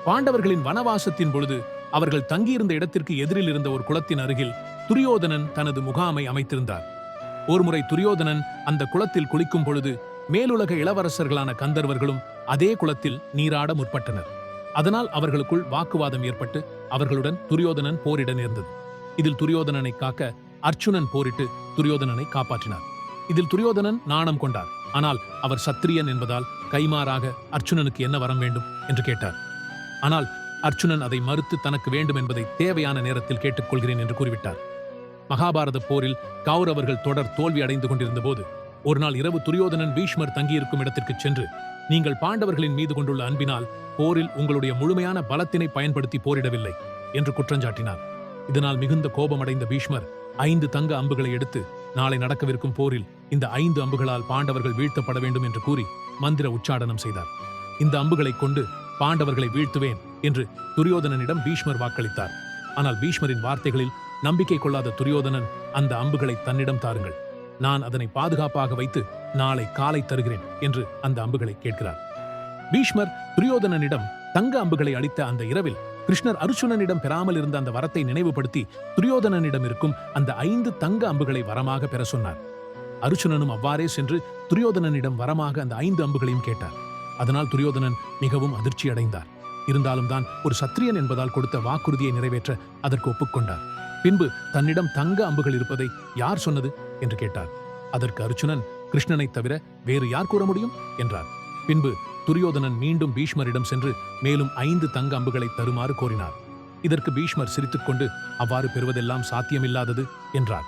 பாண்டவர்களின் வனவாசத்தின் பொழுது அவர்கள் தங்கியிருந்த இடத்திற்கு எதிரில் இருந்த ஒரு குளத்தின் அருகில் துரியோதனன் தனது முகாமை அமைத்திருந்தார். ஒருமுறை துரியோதனன் அந்த குளத்தில் குளிக்கும் பொழுது மேலுலக இளவரசர்களான கந்தர்வர்களும் அதே குளத்தில் நீராட முற்பட்டனர். அதனால் அவர்களுக்குள் வாக்குவாதம் ஏற்பட்டு அவர்களுடன் துரியோதனன் போரிட நேர்ந்தது. இதில் துரியோதனனை காக்க அர்ச்சுனன் போரிட்டு துரியோதனனை காப்பாற்றினார். இதில் துரியோதனன் நாணம் கொண்டார். ஆனால் அவர் சத்திரியன் என்பதால் கைமாறாக அர்ச்சுனனுக்கு என்ன வரம் வேண்டும் என்று கேட்டார். ஆனால் அர்ச்சுனன் அதை மறுத்து தனக்கு வேண்டும் என்பதை தேவையான நேரத்தில் கேட்டுக்கொள்கிறேன் என்று கூறிவிட்டார். மகாபாரத போரில் கௌரவர்கள் தொடர் தோல்வி அடைந்து கொண்டிருந்த போது ஒரு நாள் இரவு துரியோதனன் பீஷ்மர் தங்கியிருக்கும் இடத்திற்கு சென்று, நீங்கள் பாண்டவர்களின் மீது கொண்டுள்ள அன்பினால் போரில் உங்களுடைய முழுமையான பலத்தினை பயன்படுத்தி போரிடவில்லை என்று குற்றஞ்சாட்டினார். இதனால் மிகுந்த கோபமடைந்த பீஷ்மர் 5 தங்க அம்புகளை எடுத்து நாளை நடக்கவிருக்கும் போரில் இந்த 5 அம்புகளால் பாண்டவர்கள் வீழ்த்தப்பட வேண்டும் என்று கூறி மந்திர உச்சாடனம் செய்தார். இந்த அம்புகளை கொண்டு பாண்டவர்களை வீழ்த்துவேன் என்று துரியோதனனிடம் பீஷ்மர் வாக்களித்தார். ஆனால் பீஷ்மரின் வார்த்தைகளில் நம்பிக்கை கொள்ளாத துரியோதனன், அந்த அம்புகளை தன்னிடம் தாருங்கள், நான் அதனை பாதுகாப்பாக வைத்து நாளை காலை தருகிறேன் என்று அந்த அம்புகளை கேட்கிறார். பீஷ்மர் துரியோதனனிடம் தங்க அம்புகளை அளித்த அந்த இரவில் கிருஷ்ணர் அர்ச்சுனனிடம் பெறாமல் இருந்த அந்த வரத்தை நினைவுபடுத்தி துரியோதனனிடம் இருக்கும் அந்த 5 தங்க அம்புகளை வரமாக பெற சொன்னார். அர்ச்சுனனும் அவ்வாறே சென்று துரியோதனனிடம் வரமாக அந்த 5 அம்புகளையும் கேட்டார். அதனால் துரியோதனன் மிகவும் அதிர்ச்சி அடைந்தார். இருந்தாலும் தான் ஒரு சத்திரியன் என்பதால் கொடுத்த வாக்குறுதியை நிறைவேற்ற அதற்கு ஒப்புக்கொண்டார். பின்பு தன்னிடம் தங்க அம்புகள் இருப்பதை யார் சொன்னது என்று கேட்டார். அதற்கு அர்ச்சுனன், கிருஷ்ணனைத் தவிர வேறு யார் கூற முடியும் என்றார். பின்பு துரியோதனன் மீண்டும் பீஷ்மரிடம் சென்று மேலும் 5 தங்க அம்புகளை தருமாறு கோரினார். இதற்கு பீஷ்மர் சிரித்துக்கொண்டு, அவ்வாறு பெறுவதெல்லாம் சாத்தியமில்லாதது என்றார்.